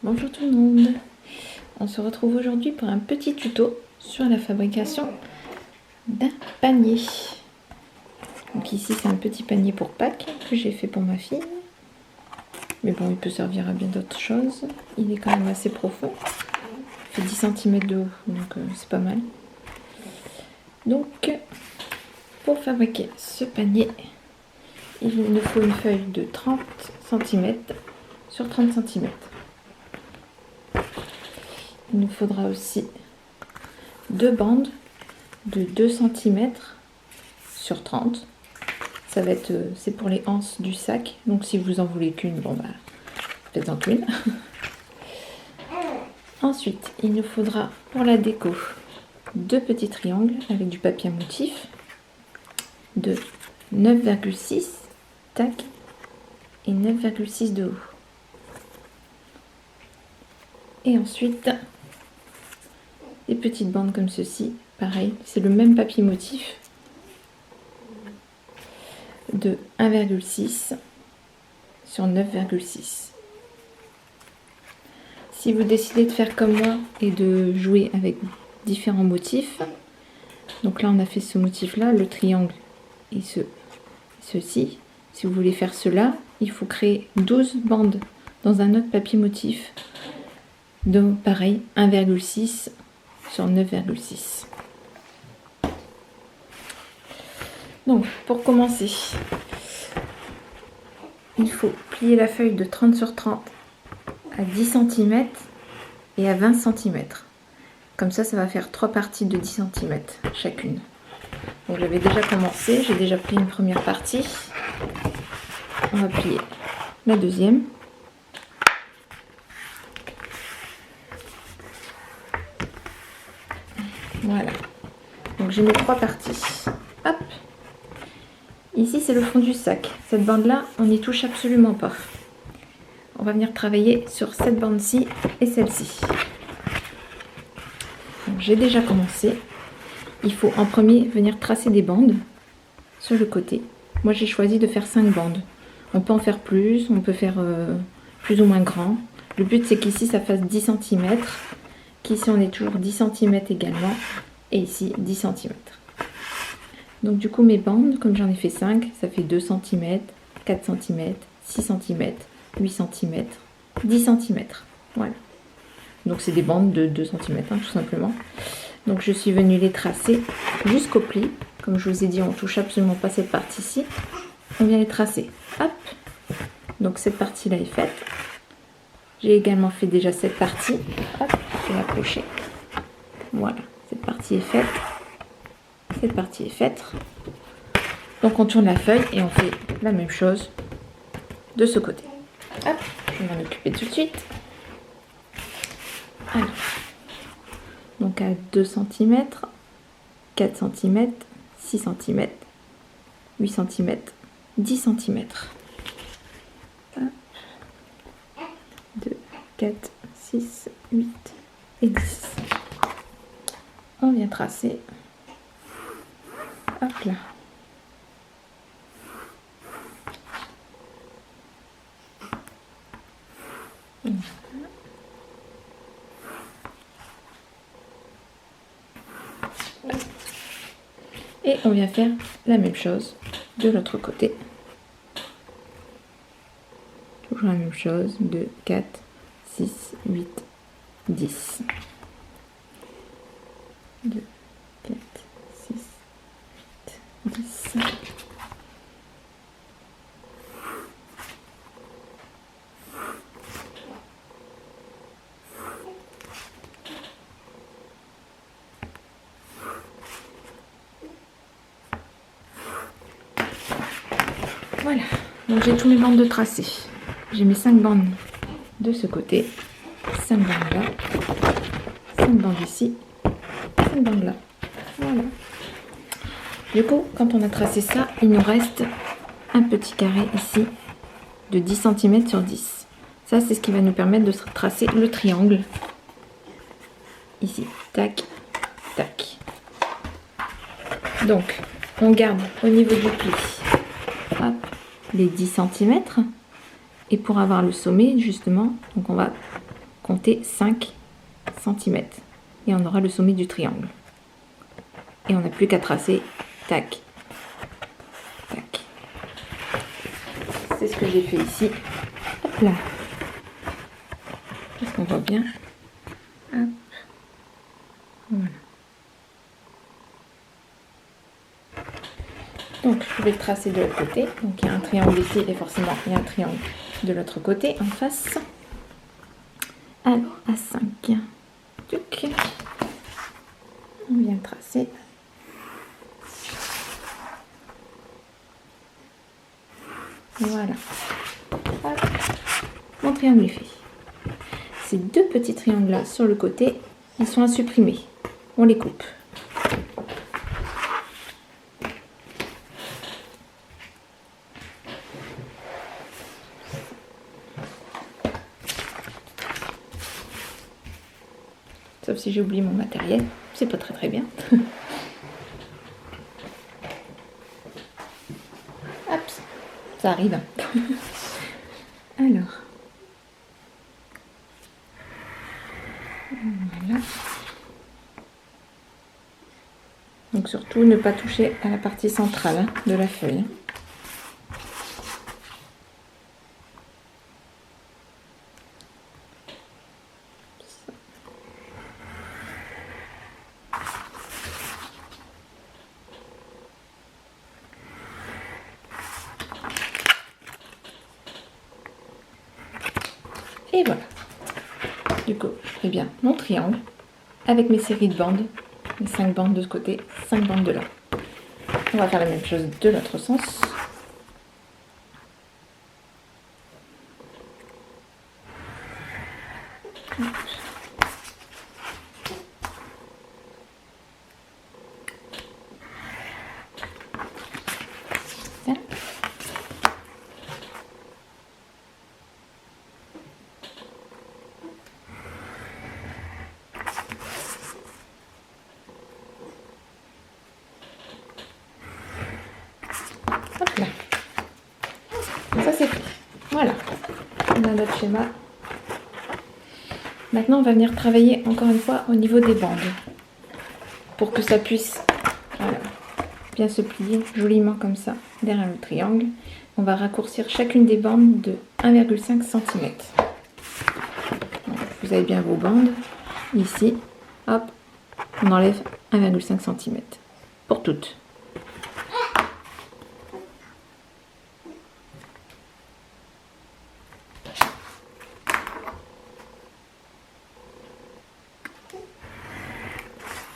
Bonjour tout le monde. On se retrouve aujourd'hui pour un petit tuto sur la fabrication d'un panier. Donc ici c'est un petit panier pour Pâques que j'ai fait pour ma fille. Mais bon, il peut servir à bien d'autres choses. Il est quand même assez profond. Il fait 10 cm de haut, donc c'est pas mal. Donc pour fabriquer ce panier, il nous faut une feuille de 30 cm sur 30 cm. Il nous faudra aussi deux bandes de 2 cm sur 30. Ça va être, c'est pour les anses du sac. Donc si vous en voulez qu'une, bon bah, faites-en qu'une. Ensuite, il nous faudra pour la déco deux petits triangles avec du papier à motif de 9,6 tac et 9,6 de haut. Et ensuite, des petites bandes comme ceci, pareil, c'est le même papier motif de 1,6 sur 9,6. Si vous décidez de faire comme moi et de jouer avec différents motifs, donc là on a fait ce motif là, le triangle et ceci. Si vous voulez faire cela, il faut créer 12 bandes dans un autre papier motif de pareil 1,6 sur 9,6. Donc pour commencer, il faut plier la feuille de 30 sur 30 à 10 cm et à 20 cm. Comme ça, ça va faire 3 parties de 10 cm chacune. Donc j'avais déjà commencé, j'ai déjà plié une première partie. On va plier la deuxième. Voilà. Donc j'ai mes 3 parties. Hop. Ici, c'est le fond du sac. Cette bande-là, on n'y touche absolument pas. On va venir travailler sur cette bande-ci et celle-ci. J'ai déjà commencé. Il faut en premier venir tracer des bandes sur le côté. Moi, j'ai choisi de faire 5 bandes. On peut en faire plus, on peut faire plus ou moins grand. Le but, c'est qu'ici, ça fasse 10 cm. Qu'ici, on est toujours 10 cm également. Et ici, 10 cm. Donc du coup mes bandes, comme j'en ai fait 5, ça fait 2 cm, 4 cm, 6 cm, 8 cm, 10 cm. Voilà. Donc c'est des bandes de 2 cm hein, tout simplement. Donc je suis venue les tracer jusqu'au pli. Comme je vous ai dit, on ne touche absolument pas cette partie-ci. On vient les tracer. Hop. Donc cette partie-là est faite. J'ai également fait déjà cette partie. Hop, je vais accrocher. Voilà, cette partie est faite. Cette partie est faite. Donc on tourne la feuille et on fait la même chose de ce côté. Hop, je vais m'en occuper tout de suite. Alors, donc à 2 cm, 4 cm, 6 cm, 8 cm, 10 cm. 2, 4, 6, 8 et 10. On vient tracer. Hop là. Et on vient faire la même chose de l'autre côté. Toujours la même chose. 2, 4, 6, 8, 10. 2, 4, 6, 8, 10. Voilà, donc j'ai tous mes bandes de tracé. J'ai mes 5 bandes de ce côté, 5 bandes là, 5 bandes ici, 5 bandes là. Voilà. Du coup, quand on a tracé ça, il nous reste un petit carré ici de 10 cm sur 10. Ça, c'est ce qui va nous permettre de tracer le triangle. Ici, tac, tac. Donc, on garde au niveau du pli, hop, les 10 cm. Et pour avoir le sommet, justement, donc on va comptez 5 cm. Et on aura le sommet du triangle. Et on n'a plus qu'à tracer. Tac. Tac. C'est ce que j'ai fait ici. Hop là. Est-ce qu'on voit bien? Hop. Voilà. Donc je vais le tracer de l'autre côté. Donc il y a un triangle ici et forcément il y a un triangle de l'autre côté en face. Alors à 5. Tuc. On vient tracer. Voilà. Hop. Mon triangle est fait. Ces deux petits triangles là sur le côté, ils sont à supprimer. On les coupe. Sauf si j'ai oublié mon matériel, c'est pas très bien. Hop, ça arrive. Alors, voilà. Donc surtout ne pas toucher à la partie centrale de la feuille. Et voilà. Du coup, je fais bien mon triangle avec mes séries de bandes, les 5 bandes de ce côté, 5 bandes de là. On va faire la même chose de l'autre sens. Voilà. Hop là. Ça c'est fait. Voilà. On a notre schéma. Maintenant on va venir travailler encore une fois au niveau des bandes. Pour que ça puisse voilà, bien se plier joliment comme ça derrière le triangle. On va raccourcir chacune des bandes de 1,5 cm. Vous avez bien vos bandes. Ici, hop, on enlève 1,5 cm pour toutes.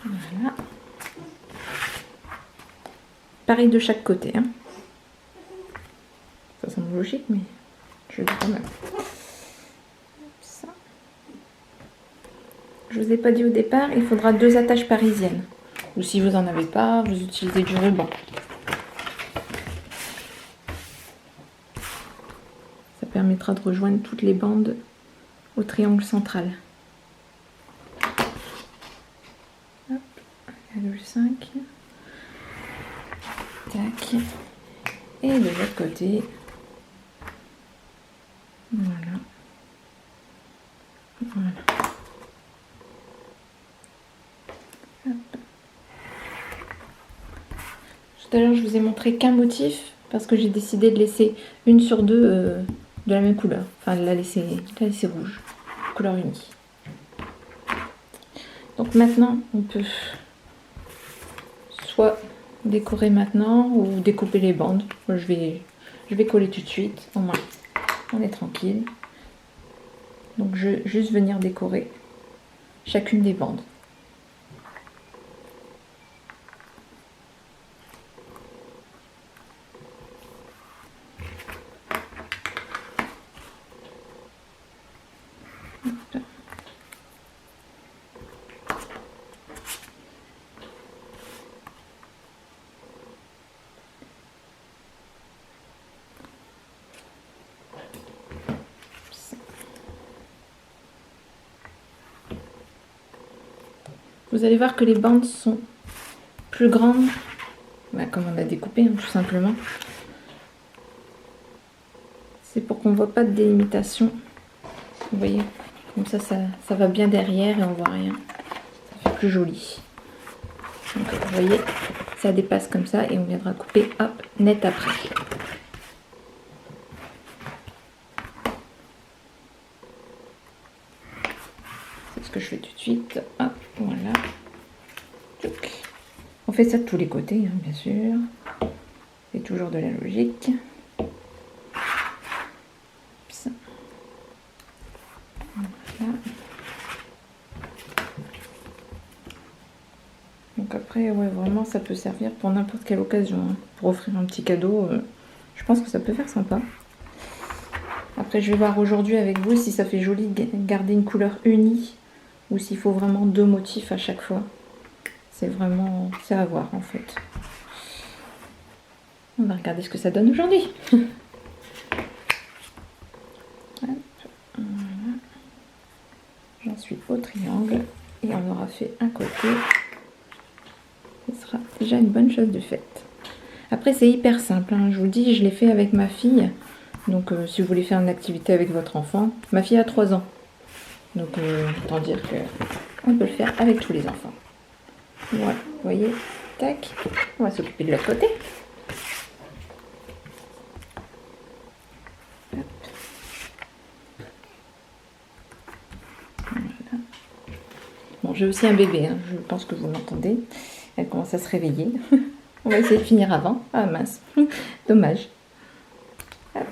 Voilà. Pareil de chaque côté. Hein. Ça semble logique, mais je le dis quand même. Ça. Je vous ai pas dit au départ, il faudra 2 attaches parisiennes. Ou si vous n'en avez pas, vous utilisez du ruban. Ça permettra de rejoindre toutes les bandes au triangle central. Hop, 1,5. Tac. Et de l'autre côté. Voilà. Voilà. Hop. Tout à l'heure, je vous ai montré qu'un motif parce que j'ai décidé de laisser une sur deux de la même couleur. Enfin, de la laisser rouge, couleur unie. Donc maintenant, on peut soit décorer maintenant ou découper les bandes. Moi, je vais coller tout de suite, au moins on est tranquille. Donc je vais juste venir décorer chacune des bandes. Vous allez voir que les bandes sont plus grandes, comme on a découpé, hein, tout simplement. C'est pour qu'on ne voit pas de délimitation. Vous voyez, Comme ça va bien derrière et on voit rien. Ça fait plus joli. Donc vous voyez, ça dépasse comme ça et on viendra couper hop, net après. C'est ce que je fais tout de suite. Hop, voilà. On fait ça de tous les côtés, hein, bien sûr. C'est toujours de la logique. Voilà. Donc après, ouais, vraiment, ça peut servir pour n'importe quelle occasion. Hein. Pour offrir un petit cadeau, je pense que ça peut faire sympa. Après, je vais voir aujourd'hui avec vous si ça fait joli de garder une couleur unie ou s'il faut vraiment 2 motifs à chaque fois. C'est vraiment, c'est à voir en fait. On va regarder ce que ça donne aujourd'hui. Voilà. J'en suis au triangle et on aura fait un côté. Ce sera déjà une bonne chose de faite. Après, c'est hyper simple. Hein. Je vous le dis, je l'ai fait avec ma fille. Donc, si vous voulez faire une activité avec votre enfant, ma fille a 3 ans. Donc, autant dire qu'on peut le faire avec tous les enfants. Voilà, vous voyez, tac. On va s'occuper de l'autre côté. Voilà. Bon, j'ai aussi un bébé, hein. Je pense que vous l'entendez. Elle commence à se réveiller. On va essayer de finir avant. Ah mince, dommage. Hop.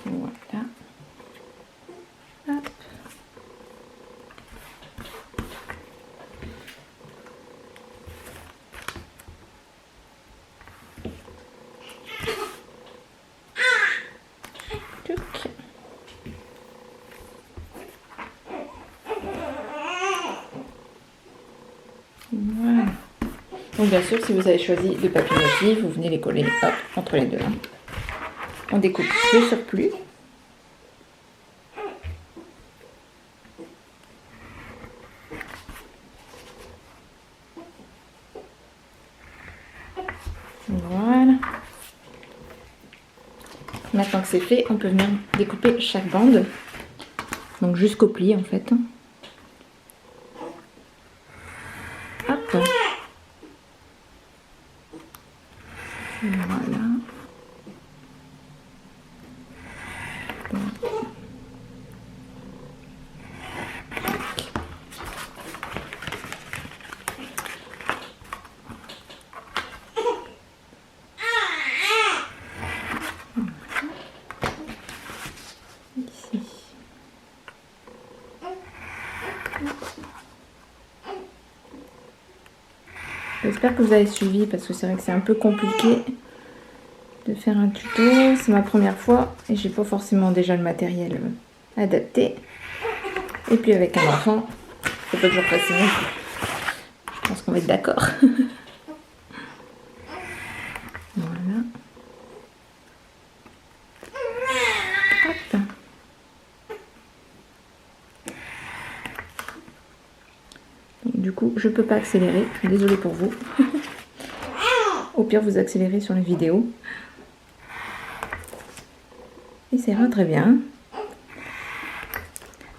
Voilà. Hop. Tuc. Voilà. Donc bien sûr, si vous avez choisi de papier motif, vous venez les coller hop, entre les deux. Hein. On découpe le surplus. Voilà. Maintenant que c'est fait, on peut venir découper chaque bande. Donc jusqu'au pli en fait. Hop. Voilà. Ici. J'espère que vous avez suivi parce que c'est vrai que c'est un peu compliqué de faire un tuto. C'est ma première fois et j'ai pas forcément déjà le matériel adapté. Et puis avec un enfant, c'est pas toujours facile. Je pense qu'on va être d'accord. Voilà. Hop. Donc, du coup, je peux pas accélérer. Désolée pour vous. Au pire, vous accélérez sur les vidéos. Et ça ira très bien.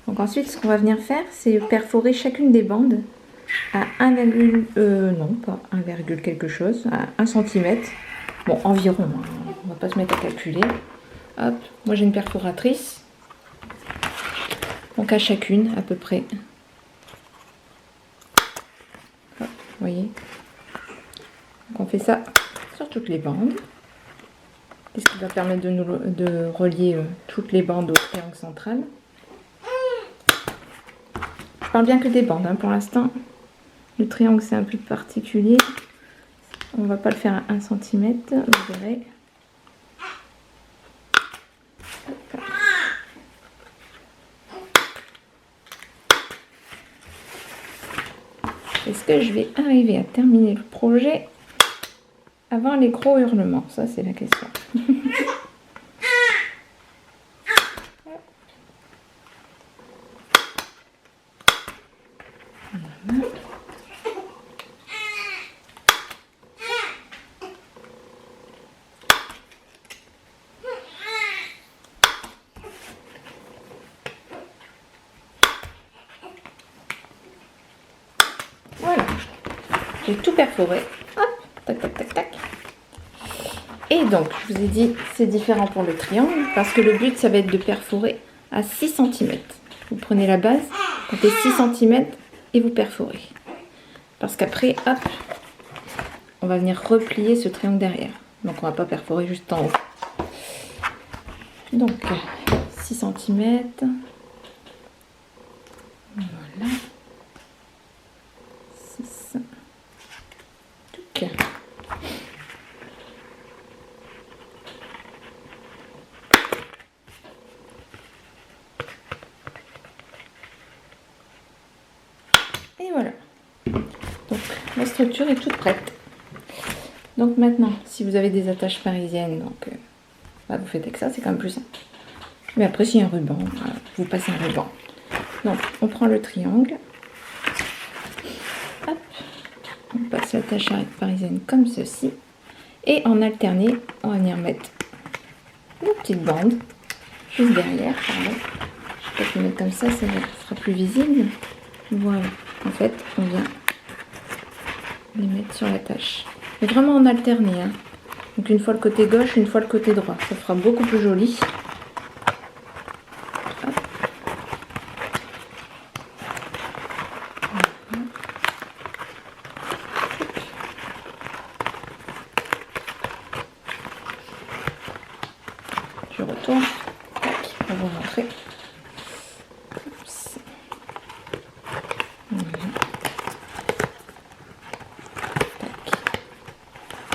Donc ensuite, ce qu'on va venir faire, c'est perforer chacune des bandes à 1, non, pas 1, quelque chose, à 1 cm. Bon, environ, hein. On va pas se mettre à calculer. Hop, moi j'ai une perforatrice. Donc à chacune, à peu près. Hop, vous voyez. Donc on fait ça sur toutes les bandes. Ce qui va permettre de relier toutes les bandes au triangle central. Je parle bien que des bandes, hein, pour l'instant. Le triangle c'est un peu particulier. On va pas le faire à 1 cm, vous verrez. Est-ce que je vais arriver à terminer le projet avant les gros hurlements? Ça, c'est la question. Voilà. j'ai tout perforé. Hop, tac, tac, tac, tac. Et donc, je vous ai dit, c'est différent pour le triangle, parce que le but, ça va être de perforer à 6 cm. Vous prenez la base, comptez 6 cm et vous perforez. Parce qu'après, hop, on va venir replier ce triangle derrière. Donc, on ne va pas perforer juste en haut. Donc, 6 cm. Voilà. 6. Touc. Et voilà. Donc, la structure est toute prête. Donc maintenant, si vous avez des attaches parisiennes, donc vous faites avec ça, c'est quand même plus simple. Mais après, s'il y a un ruban, vous passez un ruban. Donc, on prend le triangle. Hop. On passe l'attache parisienne comme ceci. Et en alterné, on va venir mettre une petite bande juste derrière. Pardon. Je vais peut-être le mettre comme ça sera plus visible. Voilà. En fait, on vient les mettre sur l'attache. Mais vraiment en alterné. Hein. Donc une fois le côté gauche, une fois le côté droit. Ça fera beaucoup plus joli. Je retourne. On va vous montrer. Oups. Voilà.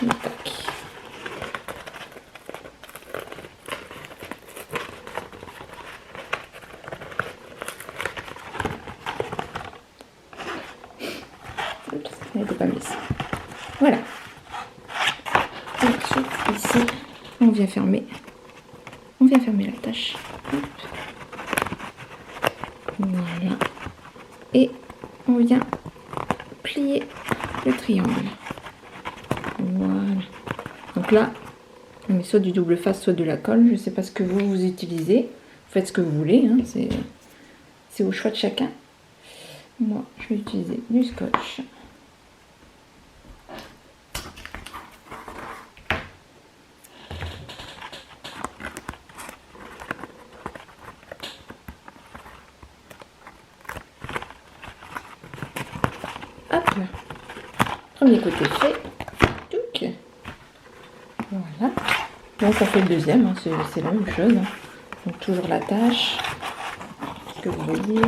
Tac. Tac. Oups, elle n'était pas mise. Voilà. Et ensuite, ici, on vient fermer. On vient fermer l'attache. Voilà. Et on vient plier le triangle. Voilà. Donc là, on met soit du double face, soit de la colle. Je ne sais pas ce que vous utilisez. Vous faites ce que vous voulez. Hein. C'est au choix de chacun. Moi, je vais utiliser du scotch. Hop là. Premier côté fait. Touc. Voilà. Donc on fait le deuxième, hein. C'est la même chose. Hein. Donc toujours l'attache. Est-ce que vous voyez?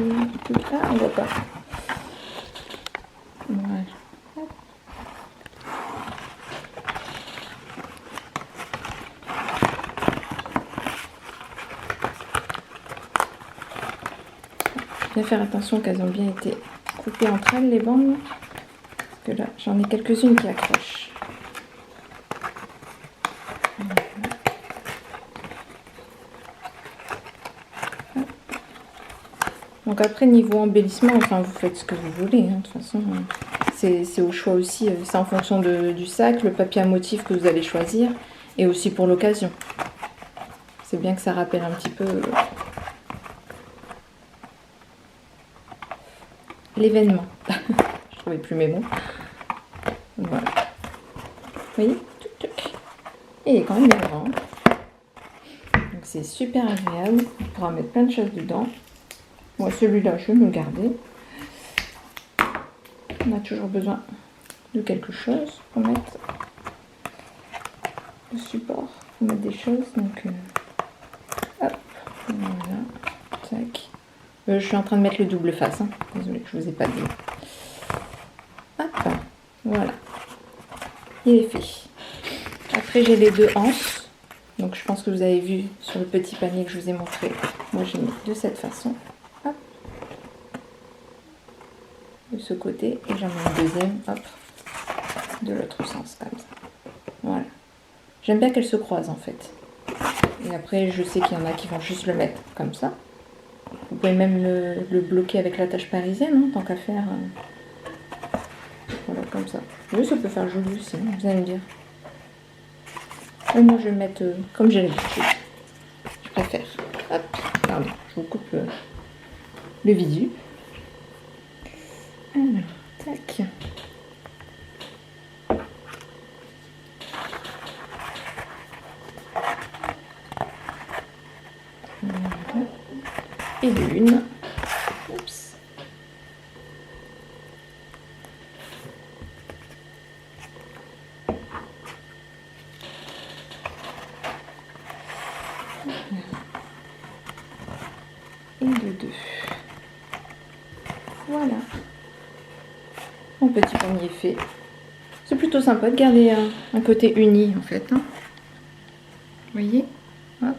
Ah, on voit pas. Voilà. Hop. Bien faire attention qu'elles ont bien été coupées entre elles, les bandes. Parce que là, j'en ai quelques-unes qui accrochent. Donc après, niveau embellissement, enfin, vous faites ce que vous voulez. Hein, de toute façon, c'est au choix aussi. C'est en fonction du sac, le papier à motif que vous allez choisir. Et aussi pour l'occasion. C'est bien que ça rappelle un petit peu l'événement. Je trouvais plus mes mots. Voilà. Vous voyez, et il est quand même bien grand. Donc c'est super agréable. On pourra mettre plein de choses dedans. Moi, celui-là, je vais me le garder. On a toujours besoin de quelque chose pour mettre le support, pour mettre des choses. Donc, hop, voilà, tac. Je suis en train de mettre le double face. Hein. Désolée que je vous ai pas dit. Hop, voilà. Il est fait. Après, j'ai les deux anses. Donc, je pense que vous avez vu sur le petit panier que je vous ai montré. Moi, j'ai mis de cette façon. Hop. De ce côté. Et j'en mets une deuxième. Hop. De l'autre sens, comme ça. Voilà. J'aime bien qu'elles se croisent, en fait. Et après, je sais qu'il y en a qui vont juste le mettre comme ça. Vous pouvez même le bloquer avec l'attache parisienne, hein, tant qu'à faire. Voilà, comme ça. Oui, ça peut faire joli aussi, vous allez me dire. Et moi, je vais mettre comme j'ai l'habitude. Je préfère. Hop, pardon, je vous coupe le visu. Alors, tac. et de une. Oups. Et de deux. Voilà. Mon petit panier fait. C'est plutôt sympa de garder un côté uni en fait. Hein. Vous voyez? Hop.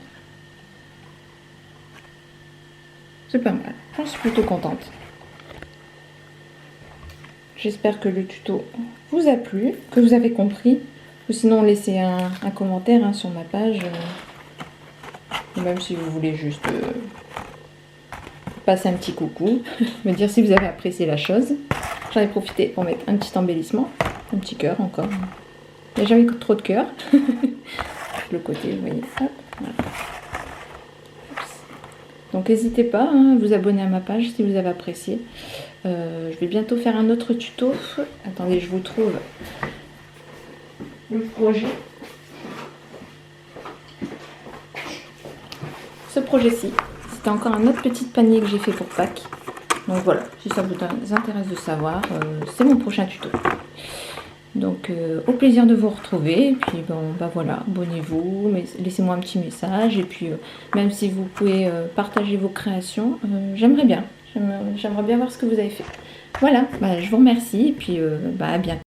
C'est pas mal. J'en suis plutôt contente. J'espère que le tuto vous a plu, que vous avez compris. Ou sinon laissez un commentaire hein, sur ma page. Ou même si vous voulez juste passer un petit coucou, me dire si vous avez apprécié la chose. J'en ai profité pour mettre un petit embellissement, un petit cœur encore. Il n'y a jamais trop de cœur. Le côté, vous voyez. Hop, voilà. Donc n'hésitez pas hein, à vous abonner à ma page si vous avez apprécié. Je vais bientôt faire un autre tuto. Attendez, je vous trouve le projet. Ce projet-ci, c'était encore un autre petit panier que j'ai fait pour Pâques. Donc voilà, si ça vous intéresse de savoir, c'est mon prochain tuto. Donc au plaisir de vous retrouver. Et puis bon, bah voilà, abonnez-vous, laissez-moi un petit message. Et puis même si vous pouvez partager vos créations, j'aimerais bien. J'aimerais bien voir ce que vous avez fait. Voilà, bah, je vous remercie et puis bah, à bientôt.